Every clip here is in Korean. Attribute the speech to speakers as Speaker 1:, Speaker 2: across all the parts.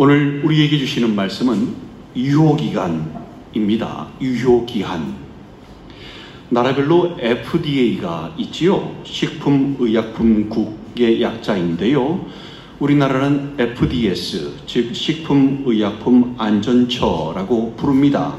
Speaker 1: 오늘 우리에게 주시는 말씀은 유효기간입니다. 유효기한. 나라별로 FDA가 있지요. 식품의약품국의 약자인데요. 우리나라는 FDS, 즉 식품의약품안전처라고 부릅니다.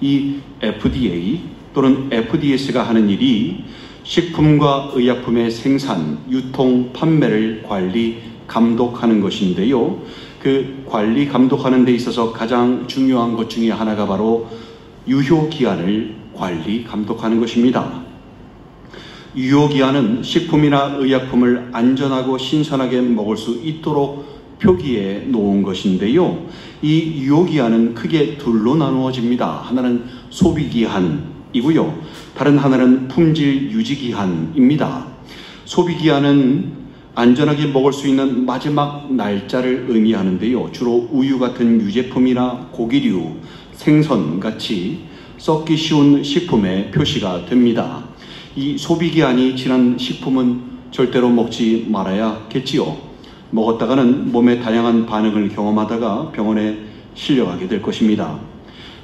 Speaker 1: 이 FDA 또는 FDS가 하는 일이 식품과 의약품의 생산, 유통, 판매를 관리, 감독하는 것인데요. 그 관리, 감독하는 데 있어서 가장 중요한 것 중에 하나가 바로 유효기한을 관리, 감독하는 것입니다. 유효기한은 식품이나 의약품을 안전하고 신선하게 먹을 수 있도록 표기해 놓은 것인데요. 이 유효기한은 크게 둘로 나누어집니다. 하나는 소비기한이고요. 다른 하나는 품질 유지기한입니다. 소비기한은 안전하게 먹을 수 있는 마지막 날짜를 의미하는데요. 주로 우유 같은 유제품이나 고기류, 생선 같이 썩기 쉬운 식품에 표시가 됩니다. 이 소비기한이 지난 식품은 절대로 먹지 말아야겠지요. 먹었다가는 몸에 다양한 반응을 경험하다가 병원에 실려가게 될 것입니다.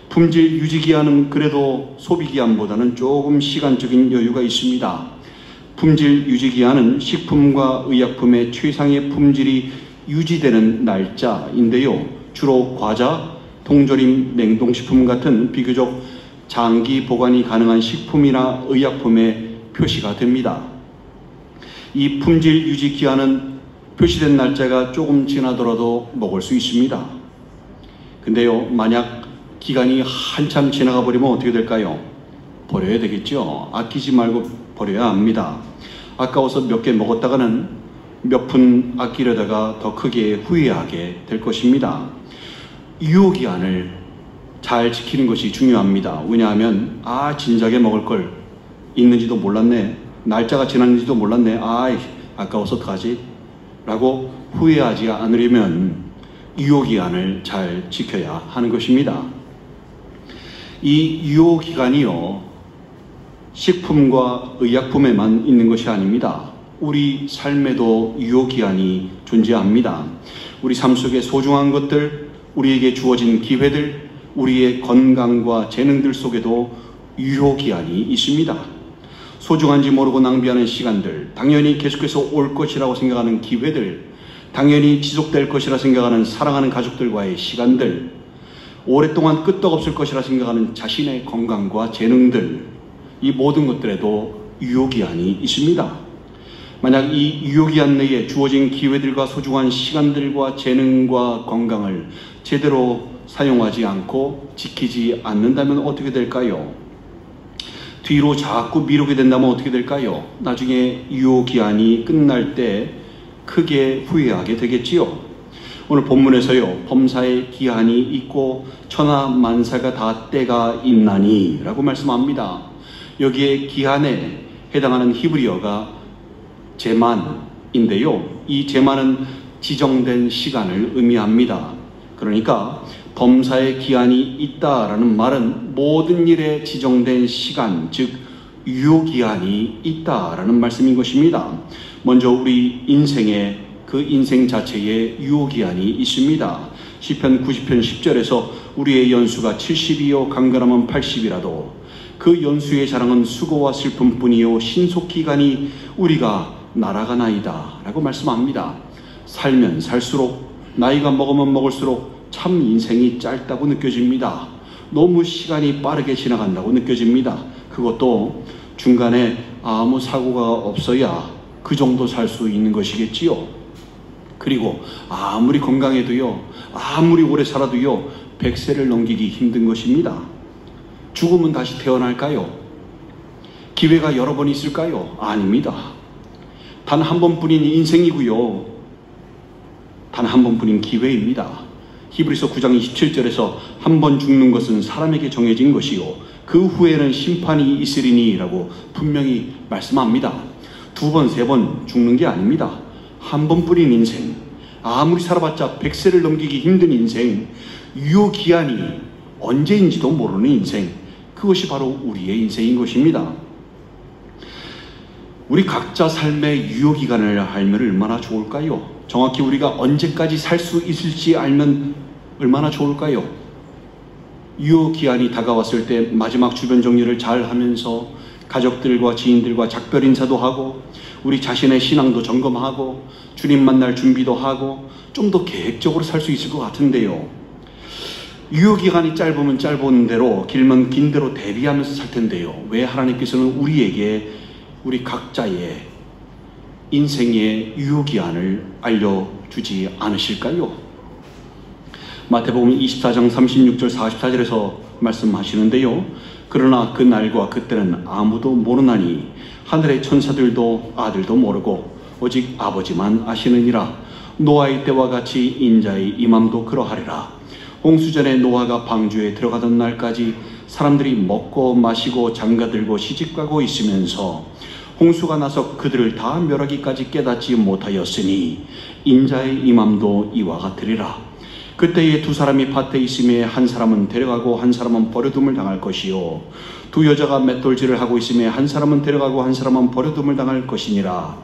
Speaker 1: 품질 유지기한은 그래도 소비기한보다는 조금 시간적인 여유가 있습니다. 품질 유지기한은 식품과 의약품의 최상의 품질이 유지되는 날짜인데요. 주로 과자, 통조림, 냉동식품 같은 비교적 장기 보관이 가능한 식품이나 의약품에 표시가 됩니다. 이 품질 유지기한은 표시된 날짜가 조금 지나더라도 먹을 수 있습니다. 근데요, 만약 기간이 한참 지나가 버리면 어떻게 될까요? 버려야 되겠죠. 아끼지 말고 버려야 합니다. 아까워서 몇 개 먹었다가는 몇 푼 아끼려다가 더 크게 후회하게 될 것입니다. 유효기한을 잘 지키는 것이 중요합니다. 왜냐하면 진작에 먹을 걸 있는지도 몰랐네, 날짜가 지났는지도 몰랐네, 아까워서 어떡하지? 라고 후회하지 않으려면 유효기한을 잘 지켜야 하는 것입니다. 이 유효기간이요, 식품과 의약품에만 있는 것이 아닙니다. 우리 삶에도 유효기한이 존재합니다. 우리 삶 속에 소중한 것들, 우리에게 주어진 기회들, 우리의 건강과 재능들 속에도 유효기한이 있습니다. 소중한지 모르고 낭비하는 시간들, 당연히 계속해서 올 것이라고 생각하는 기회들, 당연히 지속될 것이라 생각하는 사랑하는 가족들과의 시간들, 오랫동안 끄떡없을 것이라 생각하는 자신의 건강과 재능들, 이 모든 것들에도 유효기한이 있습니다. 만약 이 유효기한 내에 주어진 기회들과 소중한 시간들과 재능과 건강을 제대로 사용하지 않고 지키지 않는다면 어떻게 될까요? 뒤로 자꾸 미루게 된다면 어떻게 될까요? 나중에 유효기한이 끝날 때 크게 후회하게 되겠지요. 오늘 본문에서요, 범사의 기한이 있고 천하만사가 다 때가 있나니 라고 말씀합니다. 여기에 기한에 해당하는 히브리어가 제만인데요. 이 제만은 지정된 시간을 의미합니다. 그러니까 범사의 기한이 있다라는 말은 모든 일에 지정된 시간, 즉 유효기한이 있다라는 말씀인 것입니다. 먼저 우리 인생에, 그 인생 자체에 유효기한이 있습니다. 시편 90편 10절에서 우리의 연수가 70이요 강건하면 80이라도 그 연수의 자랑은 수고와 슬픔뿐이요 신속기간이 우리가 날아가나이다 라고 말씀합니다. 살면 살수록, 나이가 먹으면 먹을수록 참 인생이 짧다고 느껴집니다. 너무 시간이 빠르게 지나간다고 느껴집니다. 그것도 중간에 아무 사고가 없어야 그 정도 살 수 있는 것이겠지요. 그리고 아무리 건강해도요, 아무리 오래 살아도요, 100세를 넘기기 힘든 것입니다. 죽으면 다시 태어날까요? 기회가 여러 번 있을까요? 아닙니다. 단 한 번뿐인 인생이고요, 단 한 번뿐인 기회입니다. 히브리서 9장 27절에서 한 번 죽는 것은 사람에게 정해진 것이요 그 후에는 심판이 있으리니 라고 분명히 말씀합니다. 두 번, 세 번 죽는 게 아닙니다. 한 번뿐인 인생, 아무리 살아봤자 100세를 넘기기 힘든 인생, 유효기한이 언제인지도 모르는 인생, 그것이 바로 우리의 인생인 것입니다. 우리 각자 삶의 유효기간을 알면 얼마나 좋을까요? 정확히 우리가 언제까지 살 수 있을지 알면 얼마나 좋을까요? 유효기한이 다가왔을 때 마지막 주변 정리를 잘 하면서 가족들과 지인들과 작별 인사도 하고 우리 자신의 신앙도 점검하고 주님 만날 준비도 하고 좀 더 계획적으로 살 수 있을 것 같은데요. 유효기간이 짧으면 짧은 대로 길면 긴 대로 대비하면서 살 텐데요. 왜 하나님께서는 우리에게 우리 각자의 인생의 유효기한을 알려주지 않으실까요? 마태복음 24장 36절 44절에서 말씀하시는데요. 그러나 그 날과 그때는 아무도 모르나니 하늘의 천사들도 아들도 모르고 오직 아버지만 아시느니라. 노아의 때와 같이 인자의 임함도 그러하리라. 홍수전에 노아가 방주에 들어가던 날까지 사람들이 먹고 마시고 장가들고 시집가고 있으면서 홍수가 나서 그들을 다 멸하기까지 깨닫지 못하였으니 인자의 임함도 이와 같으리라. 그때에 두 사람이 밭에 있음에 한 사람은 데려가고 한 사람은 버려둠을 당할 것이요 두 여자가 맷돌질을 하고 있음에 한 사람은 데려가고 한 사람은 버려둠을 당할 것이니라.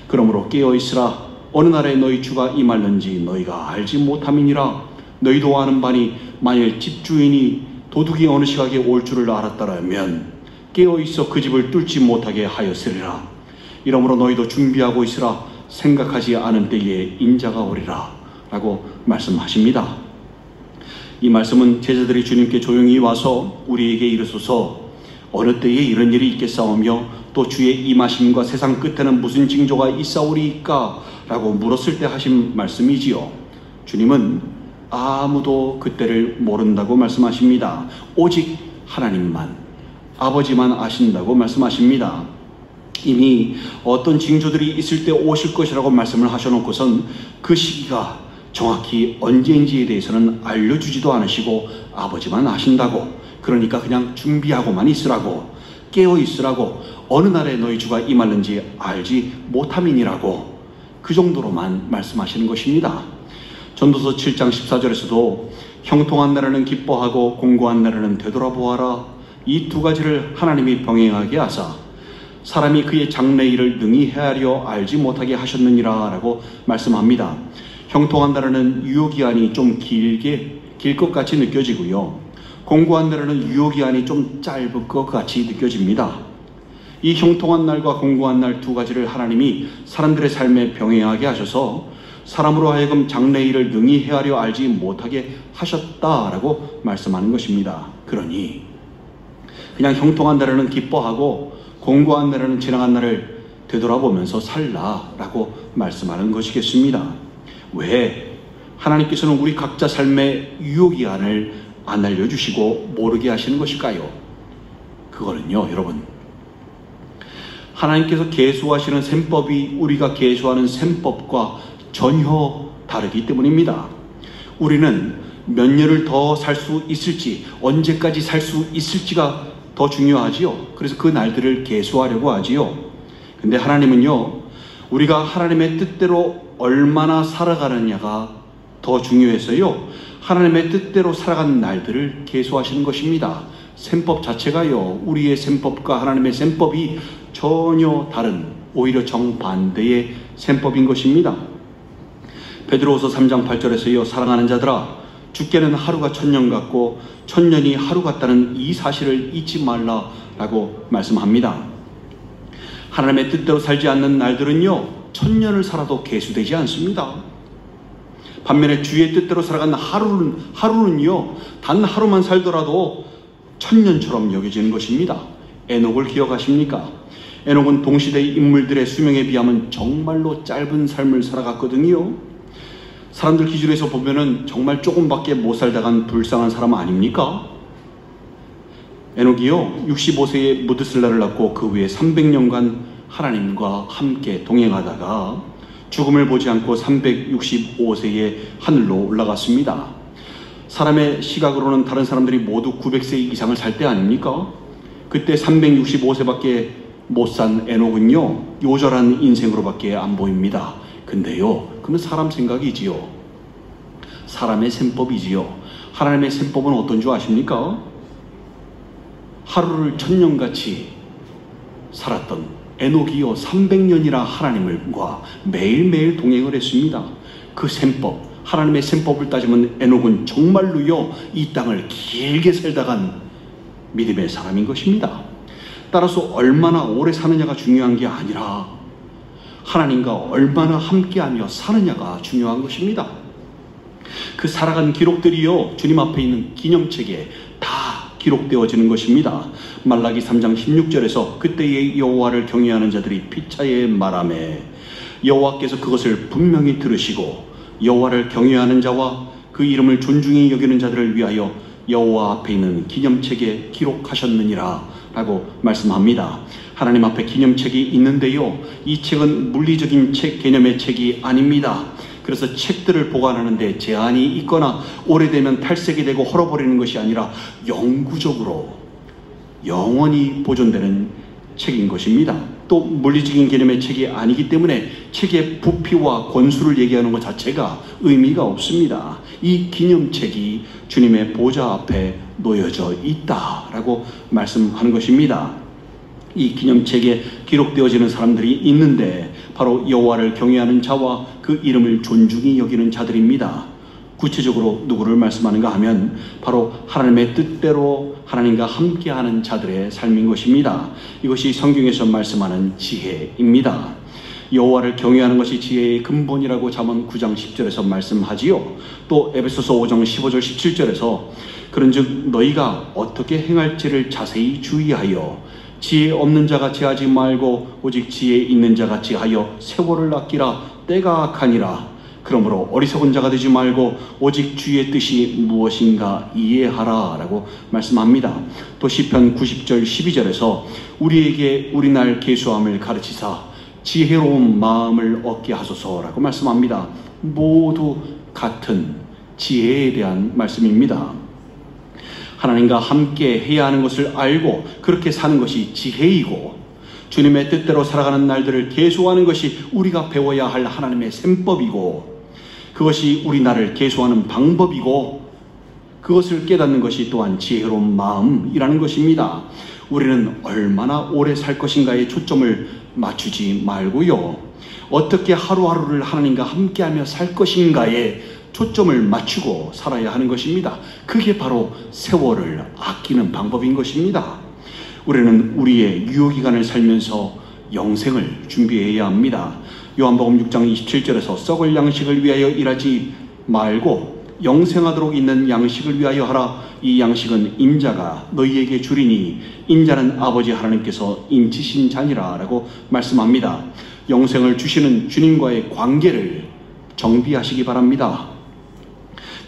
Speaker 1: 그러므로 깨어있으라. 어느 날에 너희 주가 임할는지 너희가 알지 못함이니라. 너희도 아는 바니 만일 집주인이 도둑이 어느 시각에 올 줄을 알았더라면 깨어있어 그 집을 뚫지 못하게 하였으리라. 이러므로 너희도 준비하고 있으라. 생각하지 않은 때에 인자가 오리라 라고 말씀하십니다. 이 말씀은 제자들이 주님께 조용히 와서 우리에게 이르소서 어느 때에 이런 일이 있겠사오며 또 주의 임하심과 세상 끝에는 무슨 징조가 있사오리이까 라고 물었을 때 하신 말씀이지요. 주님은 아무도 그때를 모른다고 말씀하십니다. 오직 하나님만, 아버지만 아신다고 말씀하십니다. 이미 어떤 징조들이 있을 때 오실 것이라고 말씀을 하셔놓고선 그 시기가 정확히 언제인지에 대해서는 알려주지도 않으시고 아버지만 아신다고, 그러니까 그냥 준비하고만 있으라고, 깨어 있으라고, 어느 날에 너희 주가 임할는지 알지 못함이니라고, 그 정도로만 말씀하시는 것입니다. 전도서 7장 14절에서도 형통한 나라는 기뻐하고 공고한 나라는 되돌아보아라. 이 두 가지를 하나님이 병행하게 하사 사람이 그의 장래일을 능히 헤아려 알지 못하게 하셨느니라 라고 말씀합니다. 형통한 나라는 유효기한이 좀 길 것 같이 느껴지고요. 공고한 나라는 유효기한이 좀 짧을 것 같이 느껴집니다. 이 형통한 날과 공고한 날 두 가지를 하나님이 사람들의 삶에 병행하게 하셔서 사람으로 하여금 장래일을 능히 헤아려 알지 못하게 하셨다라고 말씀하는 것입니다. 그러니 그냥 형통한 날에는 기뻐하고 공고한 날에는 지나간 날을 되돌아보면서 살라라고 말씀하는 것이겠습니다. 왜? 하나님께서는 우리 각자 삶의 유효기한을 안 알려주시고 모르게 하시는 것일까요? 그거는요, 여러분, 하나님께서 계수하시는 셈법이 우리가 계수하는 셈법과 전혀 다르기 때문입니다. 우리는 몇 년을 더 살 수 있을지, 언제까지 살 수 있을지가 더 중요하지요. 그래서 그 날들을 계수하려고 하지요. 근데 하나님은요, 우리가 하나님의 뜻대로 얼마나 살아가느냐가 더 중요해서요, 하나님의 뜻대로 살아가는 날들을 계수하시는 것입니다. 셈법 자체가요, 우리의 셈법과 하나님의 셈법이 전혀 다른, 오히려 정반대의 셈법인 것입니다. 베드로후서 3장 8절에서요, 사랑하는 자들아, 주께는 하루가 천년 같고 천년이 하루 같다는 이 사실을 잊지 말라라고 말씀합니다. 하나님의 뜻대로 살지 않는 날들은요, 천년을 살아도 계수되지 않습니다. 반면에 주의 뜻대로 살아가는 하루는요, 단 하루만 살더라도 천년처럼 여겨지는 것입니다. 에녹을 기억하십니까? 에녹은 동시대의 인물들의 수명에 비하면 정말로 짧은 삶을 살아갔거든요. 사람들 기준에서 보면은 정말 조금밖에 못 살다간 불쌍한 사람 아닙니까? 에녹이요, 65세에 무드슬라를 낳고 그 후에 300년간 하나님과 함께 동행하다가 죽음을 보지 않고 365세에 하늘로 올라갔습니다. 사람의 시각으로는 다른 사람들이 모두 900세 이상을 살 때 아닙니까? 그때 365세밖에 못 산 에녹은요, 요절한 인생으로밖에 안 보입니다. 근데요, 그건 사람 생각이지요. 사람의 셈법이지요. 하나님의 셈법은 어떤 줄 아십니까? 하루를 천년같이 살았던 에녹이요 300년이나 하나님과 매일매일 동행을 했습니다. 그 셈법, 하나님의 셈법을 따지면 에녹은 정말로요 이 땅을 길게 살다간 믿음의 사람인 것입니다. 따라서 얼마나 오래 사느냐가 중요한 게 아니라 하나님과 얼마나 함께하며 사느냐가 중요한 것입니다. 그 살아간 기록들이요 주님 앞에 있는 기념책에 다 기록되어지는 것입니다. 말라기 3장 16절에서 그때의 여호와를 경외하는 자들이 피차에 말하매 여호와께서 그것을 분명히 들으시고 여호와를 경외하는 자와 그 이름을 존중히 여기는 자들을 위하여 여호와 앞에 있는 기념책에 기록하셨느니라 라고 말씀합니다. 하나님 앞에 기념책이 있는데요 이 책은 물리적인 책 개념의 책이 아닙니다. 그래서 책들을 보관하는데 제한이 있거나 오래되면 탈색이 되고 헐어버리는 것이 아니라 영구적으로 영원히 보존되는 책인 것입니다. 또 물리적인 개념의 책이 아니기 때문에 책의 부피와 권수를 얘기하는 것 자체가 의미가 없습니다. 이 기념책이 주님의 보좌 앞에 놓여져 있다라고 말씀하는 것입니다. 이 기념책에 기록되어지는 사람들이 있는데 바로 여호와를 경외하는 자와 그 이름을 존중히 여기는 자들입니다. 구체적으로 누구를 말씀하는가 하면 바로 하나님의 뜻대로 하나님과 함께하는 자들의 삶인 것입니다. 이것이 성경에서 말씀하는 지혜입니다. 여호와를 경외하는 것이 지혜의 근본이라고 잠언 9장 10절에서 말씀하지요. 또 에베소서 5장 15절 17절에서 그런즉 너희가 어떻게 행할지를 자세히 주의하여 지혜 없는 자같이 하지 말고 오직 지혜 있는 자같이 하여 세월을 아끼라. 때가 악하니라. 그러므로 어리석은 자가 되지 말고 오직 주의 뜻이 무엇인가 이해하라 라고 말씀합니다. 또 시편 90절 12절에서 우리에게 우리날 계수함을 가르치사 지혜로운 마음을 얻게 하소서라고 말씀합니다. 모두 같은 지혜에 대한 말씀입니다. 하나님과 함께 해야 하는 것을 알고 그렇게 사는 것이 지혜이고 주님의 뜻대로 살아가는 날들을 계수하는 것이 우리가 배워야 할 하나님의 셈법이고 그것이 우리 나를 계수하는 방법이고 그것을 깨닫는 것이 또한 지혜로운 마음이라는 것입니다. 우리는 얼마나 오래 살 것인가에 초점을 맞추지 말고요. 어떻게 하루하루를 하나님과 함께하며 살 것인가에 초점을 맞추고 살아야 하는 것입니다. 그게 바로 세월을 아끼는 방법인 것입니다. 우리는 우리의 유효기간을 살면서 영생을 준비해야 합니다. 요한복음 6장 27절에서 썩을 양식을 위하여 일하지 말고 영생하도록 있는 양식을 위하여 하라. 이 양식은 인자가 너희에게 주리니 인자는 아버지 하나님께서 인치신 자니라 라고 말씀합니다. 영생을 주시는 주님과의 관계를 정비하시기 바랍니다.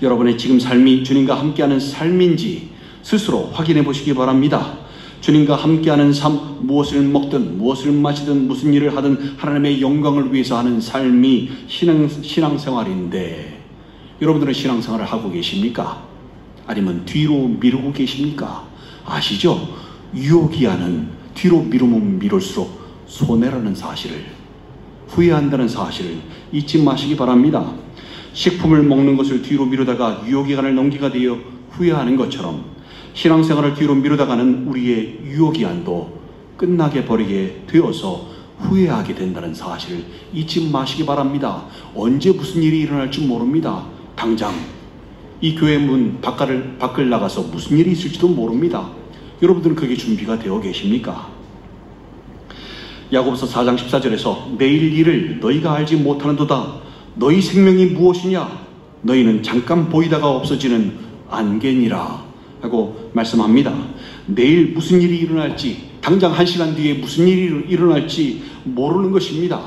Speaker 1: 여러분의 지금 삶이 주님과 함께하는 삶인지 스스로 확인해 보시기 바랍니다. 주님과 함께하는 삶, 무엇을 먹든 무엇을 마시든 무슨 일을 하든 하나님의 영광을 위해서 하는 삶이 신앙생활인데 여러분들은 신앙생활을 하고 계십니까? 아니면 뒤로 미루고 계십니까? 아시죠? 유효기한은 뒤로 미루면 미룰수록 손해라는 사실을, 후회한다는 사실을 잊지 마시기 바랍니다. 식품을 먹는 것을 뒤로 미루다가 유효기간을 넘기가 되어 후회하는 것처럼 신앙생활을 뒤로 미루다가는 우리의 유효기한도 끝나게 버리게 되어서 후회하게 된다는 사실을 잊지 마시기 바랍니다. 언제 무슨 일이 일어날지 모릅니다. 당장 이 교회 문 밖을 나가서 무슨 일이 있을지도 모릅니다. 여러분들은 그게 준비가 되어 계십니까? 야고보서 4장 14절에서 내일 일을 너희가 알지 못하는도다. 너희 생명이 무엇이냐? 너희는 잠깐 보이다가 없어지는 안개니라 하고 말씀합니다. 내일 무슨 일이 일어날지, 당장 1시간 뒤에 무슨 일이 일어날지 모르는 것입니다.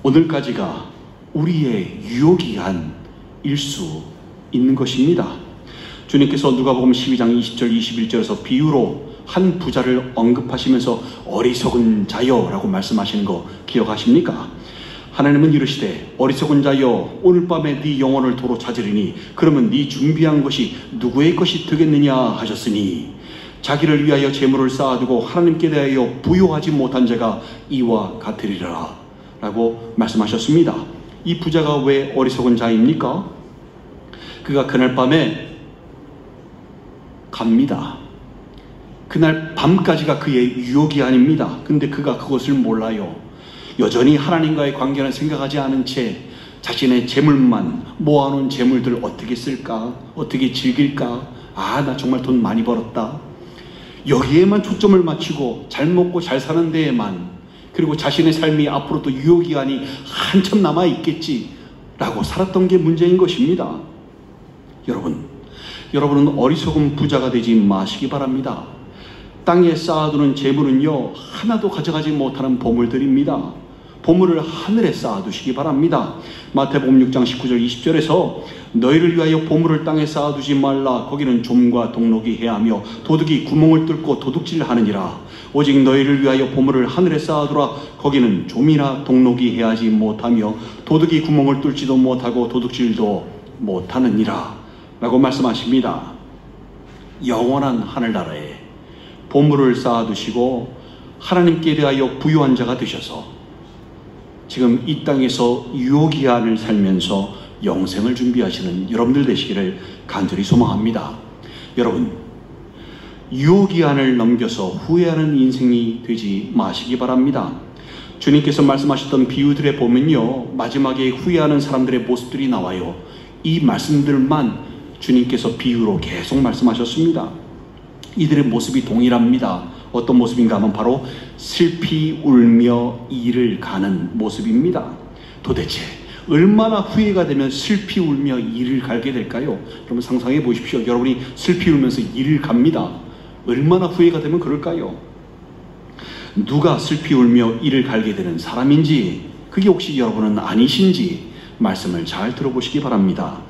Speaker 1: 오늘까지가 우리의 유효기한일 수 있는 것입니다. 주님께서 누가복음 12장 20절 21절에서 비유로 한 부자를 언급하시면서 어리석은 자여 라고 말씀하시는 거 기억하십니까? 하나님은 이르시되 어리석은 자여 오늘 밤에 네 영혼을 도로 찾으리니 그러면 네 준비한 것이 누구의 것이 되겠느냐 하셨으니 자기를 위하여 재물을 쌓아두고 하나님께 대하여 부요하지 못한 자가 이와 같으리라 라고 말씀하셨습니다. 이 부자가 왜 어리석은 자입니까? 그가 그날 밤에 갑니다. 그날 밤까지가 그의 유혹이 아닙니다. 근데 그가 그것을 몰라요. 여전히 하나님과의 관계는 생각하지 않은 채 자신의 재물만 모아놓은 재물들 어떻게 쓸까? 어떻게 즐길까? 아, 나 정말 돈 많이 벌었다. 여기에만 초점을 맞추고 잘 먹고 잘 사는 데에만, 그리고 자신의 삶이 앞으로도 유효기간이 한참 남아있겠지 라고 살았던 게 문제인 것입니다. 여러분은 어리석은 부자가 되지 마시기 바랍니다. 땅에 쌓아두는 재물은요, 하나도 가져가지 못하는 보물들입니다. 보물을 하늘에 쌓아두시기 바랍니다. 마태복음 6장 19절 20절에서 너희를 위하여 보물을 땅에 쌓아두지 말라. 거기는 좀과 동록이 해하며 도둑이 구멍을 뚫고 도둑질하느니라. 오직 너희를 위하여 보물을 하늘에 쌓아두라. 거기는 좀이나 동록이 해하지 못하며 도둑이 구멍을 뚫지도 못하고 도둑질도 못하느니라 라고 말씀하십니다. 영원한 하늘나라에 보물을 쌓아두시고 하나님께 대하여 부유한 자가 되셔서 지금 이 땅에서 유효기한을 살면서 영생을 준비하시는 여러분들 되시기를 간절히 소망합니다. 여러분, 유효기한을 넘겨서 후회하는 인생이 되지 마시기 바랍니다. 주님께서 말씀하셨던 비유들에 보면요, 마지막에 후회하는 사람들의 모습들이 나와요. 이 말씀들만 주님께서 비유로 계속 말씀하셨습니다. 이들의 모습이 동일합니다. 어떤 모습인가 하면 바로 슬피 울며 이를 가는 모습입니다. 도대체 얼마나 후회가 되면 슬피 울며 이를 갈게 될까요? 여러분 상상해 보십시오. 여러분이 슬피 울면서 이를 갑니다. 얼마나 후회가 되면 그럴까요? 누가 슬피 울며 이를 갈게 되는 사람인지, 그게 혹시 여러분은 아니신지 말씀을 잘 들어보시기 바랍니다.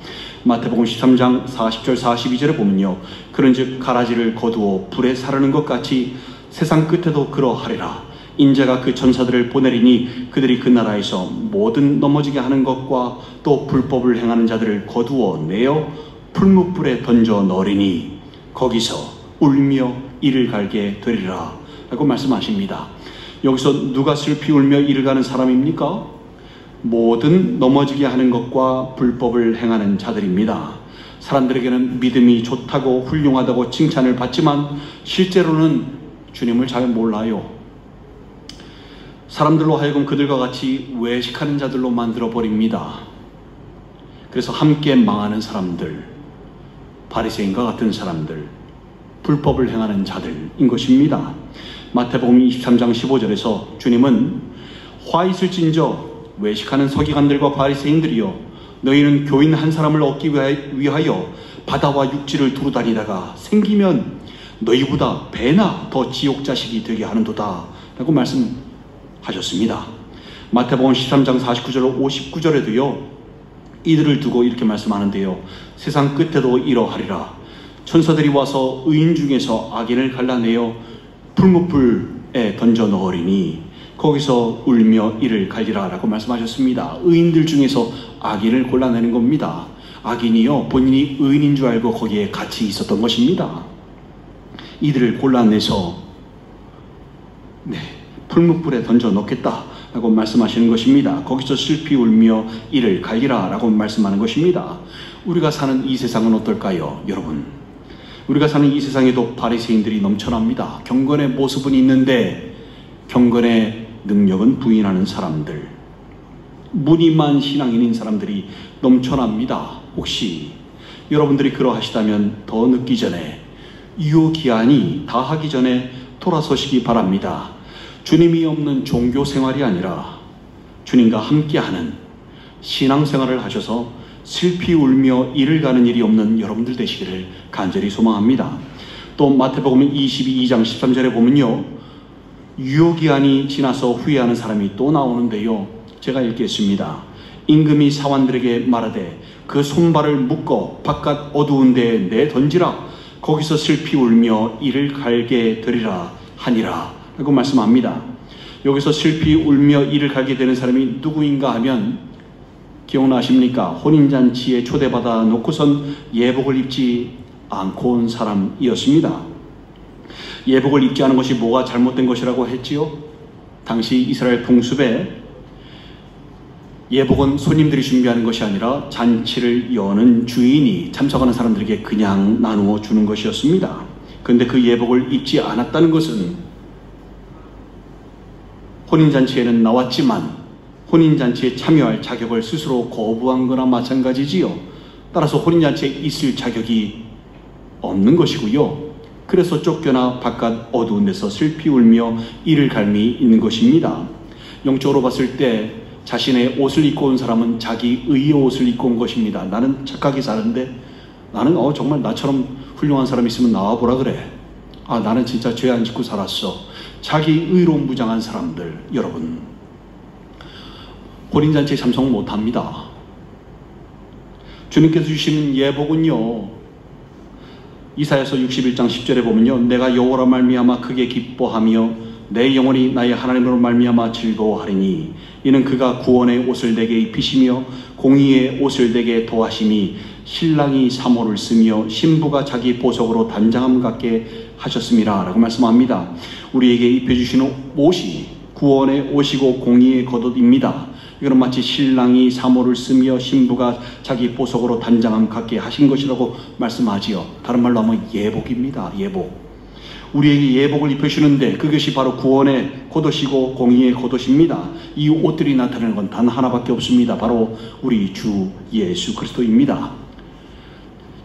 Speaker 1: 마태복음 13장 40절 42절에 보면요, 그런즉 가라지를 거두어 불에 사르는 것 같이 세상 끝에도 그러하리라. 인자가 그 천사들을 보내리니 그들이 그 나라에서 모든 넘어지게 하는 것과 또 불법을 행하는 자들을 거두어 내어 풀무불에 던져 넣으리니 거기서 울며 이를 갈게 되리라 라고 말씀하십니다. 여기서 누가 슬피 울며 이를 가는 사람입니까? 모든 넘어지게 하는 것과 불법을 행하는 자들입니다. 사람들에게는 믿음이 좋다고 훌륭하다고 칭찬을 받지만 실제로는 주님을 잘 몰라요. 사람들로 하여금 그들과 같이 외식하는 자들로 만들어버립니다. 그래서 함께 망하는 사람들, 바리새인과 같은 사람들, 불법을 행하는 자들인 것입니다. 마태복음 23장 15절에서 주님은 화 있을진저 외식하는 서기관들과 바리새인들이여, 너희는 교인 한 사람을 얻기 위하여 바다와 육지를 두루 다니다가 생기면 너희보다 배나 더 지옥 자식이 되게 하는도다 라고 말씀하셨습니다. 마태복음 13장 49절 59절에도요 이들을 두고 이렇게 말씀하는데요, 세상 끝에도 이러하리라. 천사들이 와서 의인 중에서 악인을 갈라내어 풀무불에 던져 넣으리니 거기서 울며 이를 갈리라 라고 말씀하셨습니다. 의인들 중에서 악인을 골라내는 겁니다. 악인이요, 본인이 의인인 줄 알고 거기에 같이 있었던 것입니다. 이들을 골라내서 풀무불에 던져 넣겠다 라고 말씀하시는 것입니다. 거기서 슬피 울며 이를 갈리라 라고 말씀하는 것입니다. 우리가 사는 이 세상은 어떨까요? 여러분, 우리가 사는 이 세상에도 바리새인들이 넘쳐납니다. 경건의 모습은 있는데 경건의 능력은 부인하는 사람들, 무늬만 신앙인인 사람들이 넘쳐납니다. 혹시 여러분들이 그러하시다면 더 늦기 전에, 유효기한이 다하기 전에 돌아서시기 바랍니다. 주님이 없는 종교 생활이 아니라 주님과 함께하는 신앙생활을 하셔서 슬피 울며 이를 가는 일이 없는 여러분들 되시기를 간절히 소망합니다. 또 마태복음 22장 13절에 보면요, 유효기한이 지나서 후회하는 사람이 또 나오는데요, 제가 읽겠습니다. 임금이 사환들에게 말하되 그 손발을 묶어 바깥 어두운 데에 내던지라. 거기서 슬피 울며 이를 갈게 되리라 하니라 라고 말씀합니다. 여기서 슬피 울며 이를 갈게 되는 사람이 누구인가 하면 기억나십니까? 혼인잔치에 초대받아 놓고선 예복을 입지 않고 온 사람이었습니다. 예복을 입지 않은 것이 뭐가 잘못된 것이라고 했지요? 당시 이스라엘 풍습에 예복은 손님들이 준비하는 것이 아니라 잔치를 여는 주인이 참석하는 사람들에게 그냥 나누어 주는 것이었습니다. 그런데 그 예복을 입지 않았다는 것은 혼인잔치에는 나왔지만 혼인잔치에 참여할 자격을 스스로 거부한 거나 마찬가지지요. 따라서 혼인잔치에 있을 자격이 없는 것이고요. 그래서 쫓겨나 바깥 어두운 데서 슬피 울며 이를 갈미 있는 것입니다. 영적으로 봤을 때 자신의 옷을 입고 온 사람은 자기 의의 옷을 입고 온 것입니다. 나는 착하게 사는데 나는 정말 나처럼 훌륭한 사람 있으면 나와보라 그래. 나는 진짜 죄 안 짓고 살았어. 자기 의로 무장한 사람들, 여러분 혼인잔치에 참석 못합니다. 주님께서 주시는 예복은요, 이사야서 61장 10절에 보면요, 내가 여호와로 말미암아 크게 기뻐하며 내 영혼이 나의 하나님으로 말미암아 즐거워하리니 이는 그가 구원의 옷을 내게 입히시며 공의의 옷을 내게 도하심이 신랑이 사모를 쓰며 신부가 자기 보석으로 단장함 같게 하셨음이라 라고 말씀합니다. 우리에게 입혀주시는 옷이 구원의 옷이고 공의의 겉옷입니다. 이거는 마치 신랑이 사모를 쓰며 신부가 자기 보석으로 단장함 같게 하신 것이라고 말씀하지요. 다른 말로 하면 예복입니다. 예복. 우리에게 예복을 입혀주시는데 그것이 바로 구원의 겉옷이고 공의의 겉옷입니다. 이 옷들이 나타내는 건 단 하나밖에 없습니다. 바로 우리 주 예수 그리스도입니다.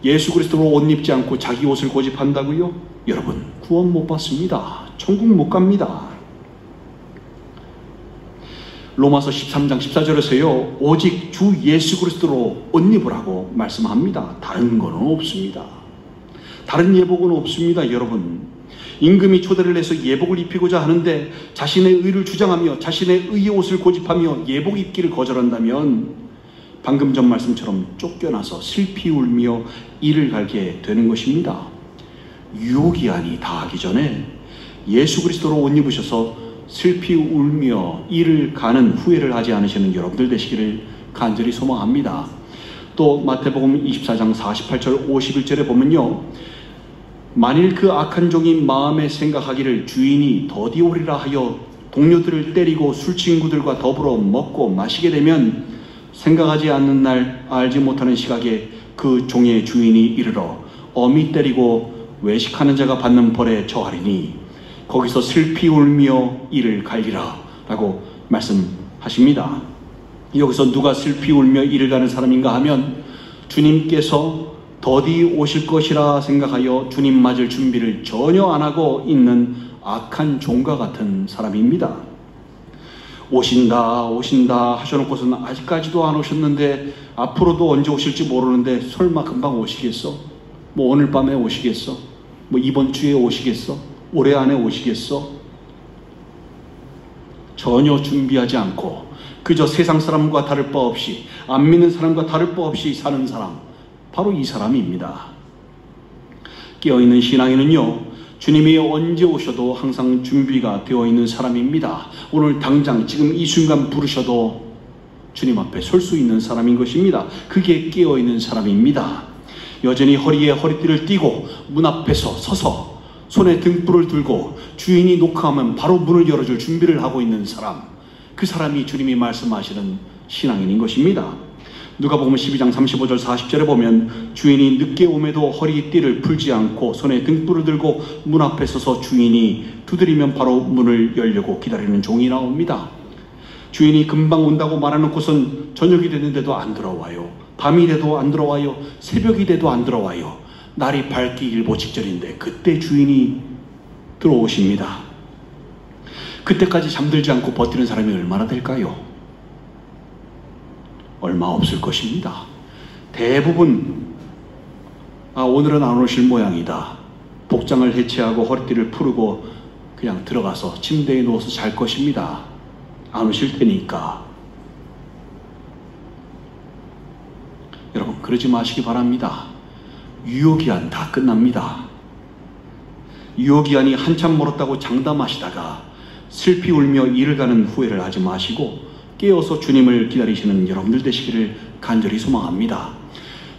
Speaker 1: 예수 그리스도로 옷 입지 않고 자기 옷을 고집한다고요? 여러분 구원 못 받습니다. 천국 못 갑니다. 로마서 13장 14절에서요 오직 주 예수 그리스도로 옷 입으라고 말씀합니다. 다른 거는 없습니다. 다른 예복은 없습니다. 여러분 임금이 초대를 해서 예복을 입히고자 하는데 자신의 의를 주장하며 자신의 의의 옷을 고집하며 예복 입기를 거절한다면 방금 전 말씀처럼 쫓겨나서 슬피 울며 이를 갈게 되는 것입니다. 유혹기한이 다하기 전에 예수 그리스도로 옷 입으셔서 슬피 울며 이를 가는 후회를 하지 않으시는 여러분들 되시기를 간절히 소망합니다. 또 마태복음 24장 48절 51절에 보면요 만일 그 악한 종이 마음에 생각하기를 주인이 더디 오리라 하여 동료들을 때리고 술친구들과 더불어 먹고 마시게 되면 생각하지 않는 날 알지 못하는 시각에 그 종의 주인이 이르러 엄히 때리고 외식하는 자가 받는 벌에 처하리니 거기서 슬피 울며 이를 갈리라 라고 말씀하십니다. 여기서 누가 슬피 울며 이를 가는 사람인가 하면 주님께서 더디 오실 것이라 생각하여 주님 맞을 준비를 전혀 안 하고 있는 악한 종과 같은 사람입니다. 오신다 하셔놓고서는 아직까지도 안 오셨는데 앞으로도 언제 오실지 모르는데 설마 금방 오시겠어? 뭐 오늘 밤에 오시겠어? 뭐 이번 주에 오시겠어? 올해 안에 오시겠어? 전혀 준비하지 않고 그저 세상 사람과 다를 바 없이 안 믿는 사람과 다를 바 없이 사는 사람, 바로 이 사람입니다. 깨어있는 신앙인은요 주님이 언제 오셔도 항상 준비가 되어 있는 사람입니다. 오늘 당장 지금 이 순간 부르셔도 주님 앞에 설 수 있는 사람인 것입니다. 그게 깨어있는 사람입니다. 여전히 허리에 허리띠를 띠고 문 앞에서 서서 손에 등불을 들고 주인이 노크하면 바로 문을 열어줄 준비를 하고 있는 사람, 그 사람이 주님이 말씀하시는 신앙인인 것입니다. 누가복음 12장 35절 40절에 보면 주인이 늦게 오매도 허리띠를 풀지 않고 손에 등불을 들고 문 앞에 서서 주인이 두드리면 바로 문을 열려고 기다리는 종이 나옵니다. 주인이 금방 온다고 말해놓고선 저녁이 됐는데도 안 들어와요. 밤이 돼도 안 들어와요. 새벽이 돼도 안 들어와요. 날이 밝기 일보 직전인데 그때 주인이 들어오십니다. 그때까지 잠들지 않고 버티는 사람이 얼마나 될까요? 얼마 없을 것입니다. 대부분 오늘은 안 오실 모양이다. 복장을 해체하고 허리띠를 풀고 그냥 들어가서 침대에 누워서 잘 것입니다. 안 오실 테니까. 여러분 그러지 마시기 바랍니다. 유효기한 다 끝납니다. 유효기한이 한참 멀었다고 장담하시다가 슬피 울며 이를 가는 후회를 하지 마시고 깨어서 주님을 기다리시는 여러분들 되시기를 간절히 소망합니다.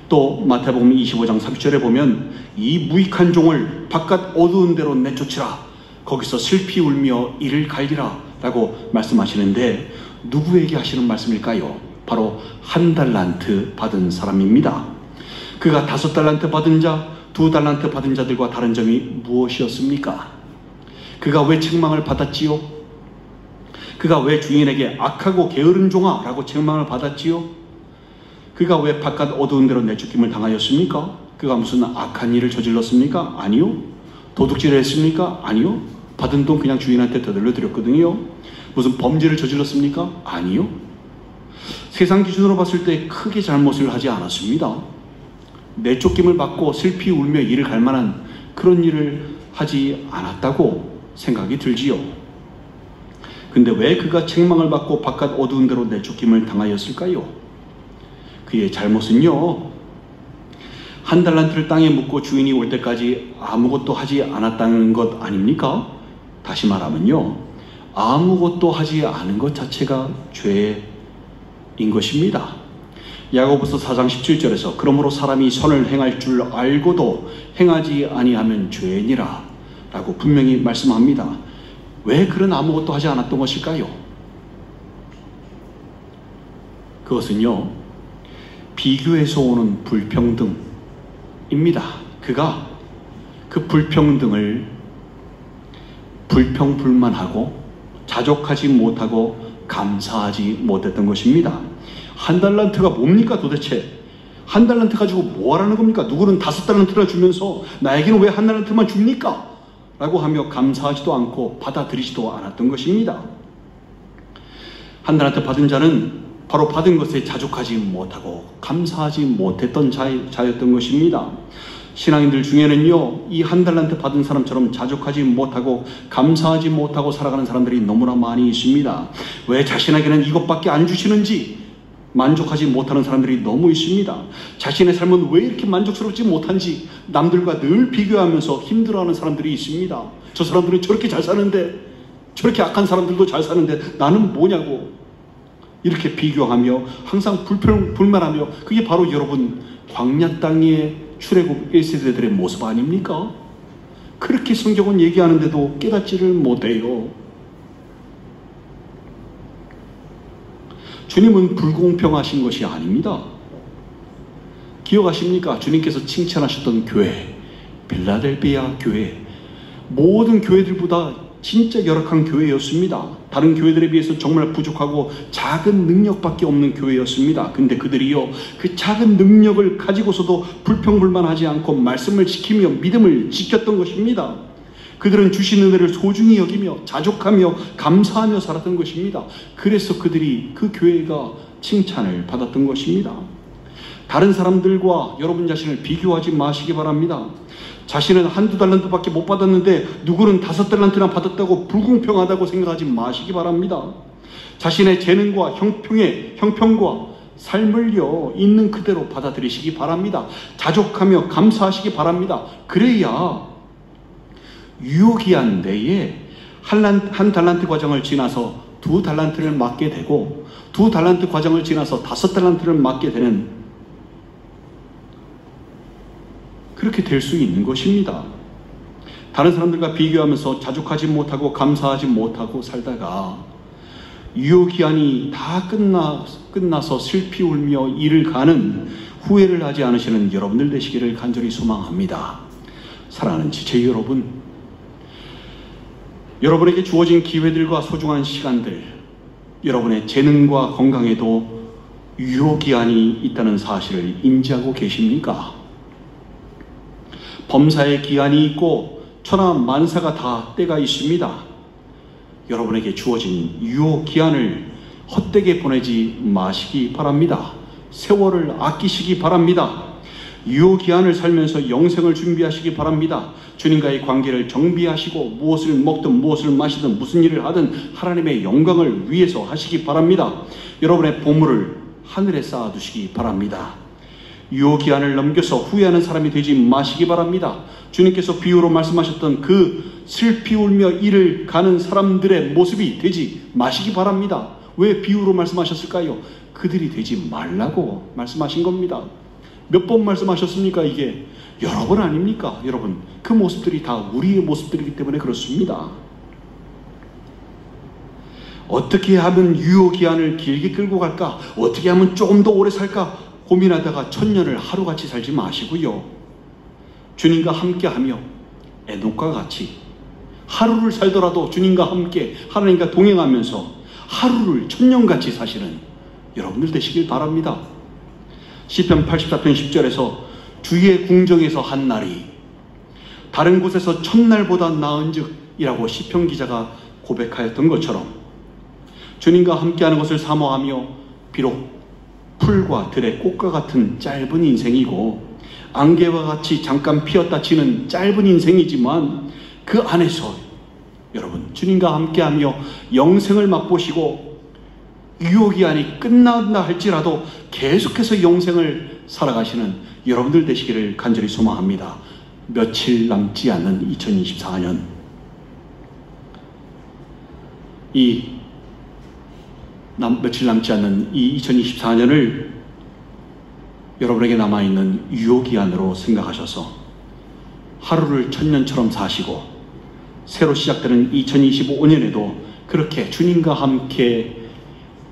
Speaker 1: 또 마태복음 25장 30절에 보면 이 무익한 종을 바깥 어두운 데로 내쫓으라. 거기서 슬피 울며 이를 갈리라 라고 말씀하시는데 누구에게 하시는 말씀일까요? 바로 1달란트 받은 사람입니다. 그가 5달란트 받은 자, 두 달란트 받은 자들과 다른 점이 무엇이었습니까? 그가 왜 책망을 받았지요? 그가 왜 주인에게 악하고 게으른 종아 라고 책망을 받았지요? 그가 왜 바깥 어두운 데로 내쫓김을 당하였습니까? 그가 무슨 악한 일을 저질렀습니까? 아니요. 도둑질을 했습니까? 아니요. 받은 돈 그냥 주인한테 되돌려 드렸거든요. 무슨 범죄를 저질렀습니까? 아니요. 세상 기준으로 봤을 때 크게 잘못을 하지 않았습니다. 내쫓김을 받고 슬피 울며 이를 갈 만한 그런 일을 하지 않았다고 생각이 들지요. 근데 왜 그가 책망을 받고 바깥 어두운 데로 내쫓김을 당하였을까요? 그의 잘못은요, 한 달란트를 땅에 묻고 주인이 올 때까지 아무것도 하지 않았다는 것 아닙니까? 다시 말하면요, 아무것도 하지 않은 것 자체가 죄인 것입니다. 야고보서 4장 17절에서 그러므로 사람이 선을 행할 줄 알고도 행하지 아니하면 죄인이라 라고 분명히 말씀합니다. 왜 그런 아무것도 하지 않았던 것일까요? 그것은요, 비교에서 오는 불평등입니다. 그가 그 불평등을 불평불만하고 자족하지 못하고 감사하지 못했던 것입니다. 한 달란트가 뭡니까 도대체? 한 달란트 가지고 뭐 하라는 겁니까? 누구는 5달란트나 주면서 나에게는 왜 한 달란트만 줍니까? 라고 하며 감사하지도 않고 받아들이지도 않았던 것입니다. 한 달란트 받은 자는 바로 받은 것에 자족하지 못하고 감사하지 못했던 자였던 것입니다. 신앙인들 중에는요, 이 한 달란트 받은 사람처럼 자족하지 못하고 감사하지 못하고 살아가는 사람들이 너무나 많이 있습니다. 왜 자신에게는 이것밖에 안 주시는지 만족하지 못하는 사람들이 너무 있습니다. 자신의 삶은 왜 이렇게 만족스럽지 못한지 남들과 늘 비교하면서 힘들어하는 사람들이 있습니다. 저 사람들은 저렇게 잘 사는데, 저렇게 악한 사람들도 잘 사는데 나는 뭐냐고 이렇게 비교하며 항상 불만하며, 그게 바로 여러분 광야 땅에 출애굽 1세대들의 모습 아닙니까? 그렇게 성경은 얘기하는데도 깨닫지를 못해요. 주님은 불공평하신 것이 아닙니다. 기억하십니까? 주님께서 칭찬하셨던 교회, 빌라델비아 교회, 모든 교회들보다 진짜 열악한 교회였습니다. 다른 교회들에 비해서 정말 부족하고 작은 능력밖에 없는 교회였습니다. 근데 그들이요, 그 작은 능력을 가지고서도 불평불만하지 않고 말씀을 지키며 믿음을 지켰던 것입니다. 그들은 주신 은혜를 소중히 여기며 자족하며 감사하며 살았던 것입니다. 그래서 그들이, 그 교회가 칭찬을 받았던 것입니다. 다른 사람들과 여러분 자신을 비교하지 마시기 바랍니다. 자신은 한두 달란트밖에 못 받았는데 누구는 5달란트나 받았다고 불공평하다고 생각하지 마시기 바랍니다. 자신의 재능과 형평과 삶을요, 있는 그대로 받아들이시기 바랍니다. 자족하며 감사하시기 바랍니다. 그래야 유효기한 내에 한 달란트 과정을 지나서 2달란트를 맡게 되고, 2달란트 과정을 지나서 5달란트를 맡게 되는, 그렇게 될 수 있는 것입니다. 다른 사람들과 비교하면서 자족하지 못하고 감사하지 못하고 살다가 유효기한이 다 끝나서 슬피 울며 이를 가는 후회를 하지 않으시는 여러분들 되시기를 간절히 소망합니다. 사랑하는 지체 여러분, 여러분에게 주어진 기회들과 소중한 시간들, 여러분의 재능과 건강에도 유효기한이 있다는 사실을 인지하고 계십니까? 범사의 기한이 있고 천하 만사가 다 때가 있습니다. 여러분에게 주어진 유효기한을 헛되게 보내지 마시기 바랍니다. 세월을 아끼시기 바랍니다. 유효기한을 살면서 영생을 준비하시기 바랍니다. 주님과의 관계를 정비하시고 무엇을 먹든 무엇을 마시든 무슨 일을 하든 하나님의 영광을 위해서 하시기 바랍니다. 여러분의 보물을 하늘에 쌓아두시기 바랍니다. 유효기한을 넘겨서 후회하는 사람이 되지 마시기 바랍니다. 주님께서 비유로 말씀하셨던 그 슬피 울며 이를 가는 사람들의 모습이 되지 마시기 바랍니다. 왜 비유로 말씀하셨을까요? 그들이 되지 말라고 말씀하신 겁니다. 몇 번 말씀하셨습니까? 이게 여러 번 아닙니까? 여러분, 그 모습들이 다 우리의 모습들이기 때문에 그렇습니다. 어떻게 하면 유효기한을 길게 끌고 갈까? 어떻게 하면 조금 더 오래 살까? 고민하다가 천년을 하루같이 살지 마시고요. 주님과 함께하며 에녹과 같이 하루를 살더라도 주님과 함께 하나님과 동행하면서 하루를 천년같이 사시는 여러분들 되시길 바랍니다. 시편 84편 10절에서 주의 궁정에서 한 날이 다른 곳에서 천날보다 나은즉 이라고 시편 기자가 고백하였던 것처럼 주님과 함께하는 것을 사모하며 비록 풀과 들의 꽃과 같은 짧은 인생이고 안개와 같이 잠깐 피었다 치는 짧은 인생이지만 그 안에서 여러분 주님과 함께하며 영생을 맛보시고 유혹이 아니 끝난다 할지라도 계속해서 영생을 살아가시는 여러분들 되시기를 간절히 소망합니다. 며칠 남지 않은 2024년 며칠 남지 않는 이 2024년을 여러분에게 남아있는 유효기한으로 생각하셔서 하루를 천년처럼 사시고 새로 시작되는 2025년에도 그렇게 주님과 함께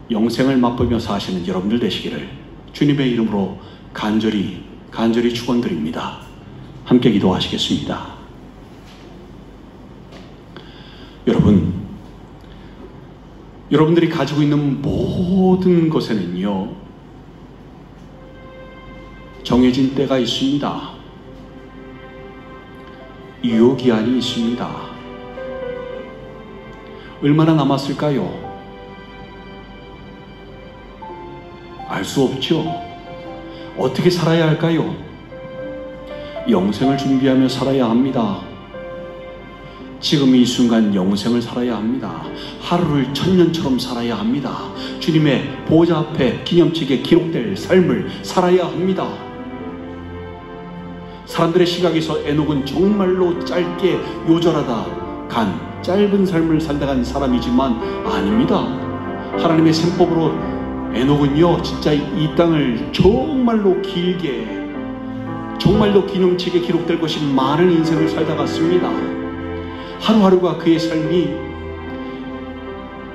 Speaker 1: 영생을 맛보며 사시는 여러분들 되시기를 주님의 이름으로 간절히 축원드립니다. 함께 기도하시겠습니다. 여러분들이 가지고 있는 모든 것에는요 정해진 때가 있습니다. 유효기한이 있습니다. 얼마나 남았을까요? 알 수 없죠. 어떻게 살아야 할까요? 영생을 준비하며 살아야 합니다. 지금 이 순간 영생을 살아야 합니다. 하루를 천년처럼 살아야 합니다. 주님의 보좌 앞에 기념책에 기록될 삶을 살아야 합니다. 사람들의 시각에서 에녹은 정말로 짧게 요절하다 간 짧은 삶을 살다 간 사람이지만 아닙니다. 하나님의 셈법으로 에녹은요 진짜 이 땅을 정말로 길게 정말로 기념책에 기록될 것이 많은 인생을 살다 갔습니다. 하루하루가 그의 삶이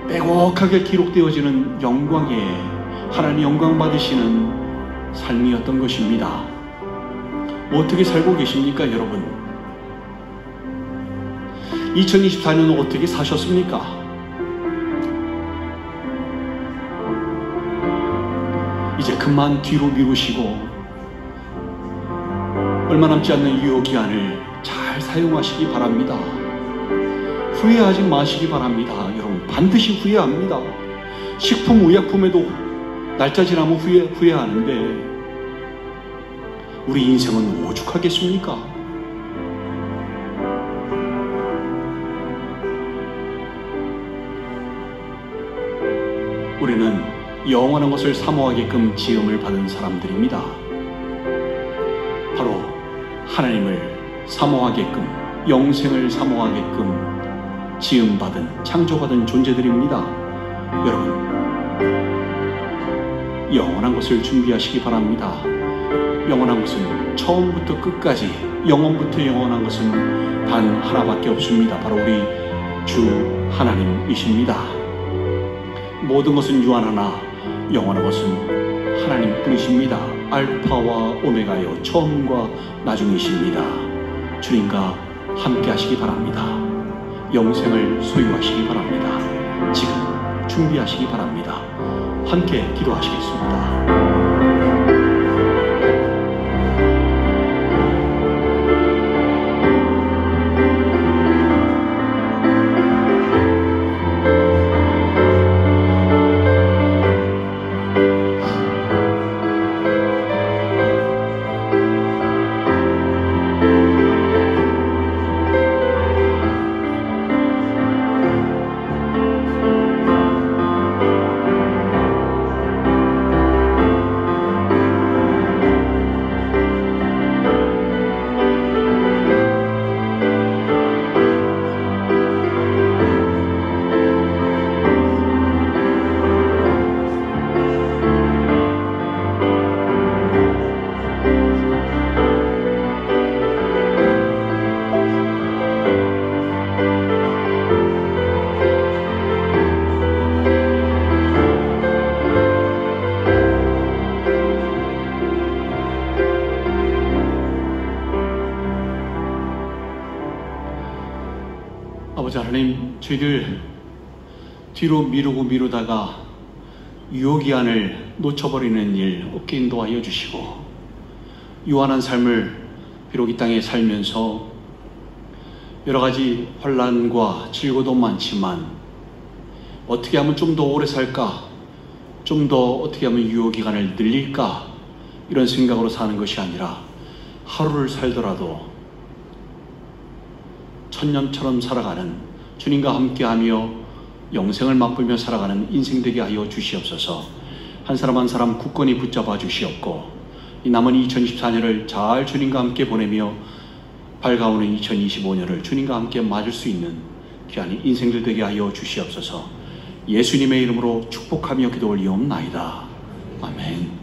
Speaker 1: 빼곡하게 기록되어지는 영광에 하나님 영광 받으시는 삶이었던 것입니다. 어떻게 살고 계십니까 여러분? 2024년은 어떻게 사셨습니까? 이제 그만 뒤로 미루시고 얼마 남지 않는 유효기한을 잘 사용하시기 바랍니다. 후회하지 마시기 바랍니다. 여러분 반드시 후회합니다. 식품, 의약품에도 날짜 지나면 후회하는데 우리 인생은 오죽하겠습니까? 우리는 영원한 것을 사모하게끔 지음을 받은 사람들입니다. 바로 하나님을 사모하게끔 영생을 사모하게끔 지음받은 창조받은 존재들입니다. 여러분 영원한 것을 준비하시기 바랍니다. 영원한 것은 처음부터 끝까지 영원부터 영원한 것은 단 하나밖에 없습니다. 바로 우리 주 하나님이십니다. 모든 것은 유한하나 영원한 것은 하나님뿐이십니다. 알파와 오메가요 처음과 나중이십니다. 주님과 함께 하시기 바랍니다. 영생을 소유하시기 바랍니다. 지금 준비하시기 바랍니다. 함께 기도하시겠습니다. 아버지 하나님, 저희들 뒤로 미루다가 유효기한을 놓쳐버리는 일 없게 인도하여 주시고, 유한한 삶을 비록 이 땅에 살면서 여러 가지 환난과 질고도 많지만 어떻게 하면 좀 더 오래 살까, 좀 더 어떻게 하면 유효기간을 늘릴까, 이런 생각으로 사는 것이 아니라 하루를 살더라도 천년처럼 살아가는, 주님과 함께하며 영생을 맛보며 살아가는 인생 되게 하여 주시옵소서. 한 사람 한 사람 굳건히 붙잡아 주시옵고, 이 남은 2024년을 잘 주님과 함께 보내며 밝아오는 2025년을 주님과 함께 맞을 수 있는 귀한 인생들 되게 하여 주시옵소서. 예수님의 이름으로 축복하며 기도 올리옵나이다. 아멘.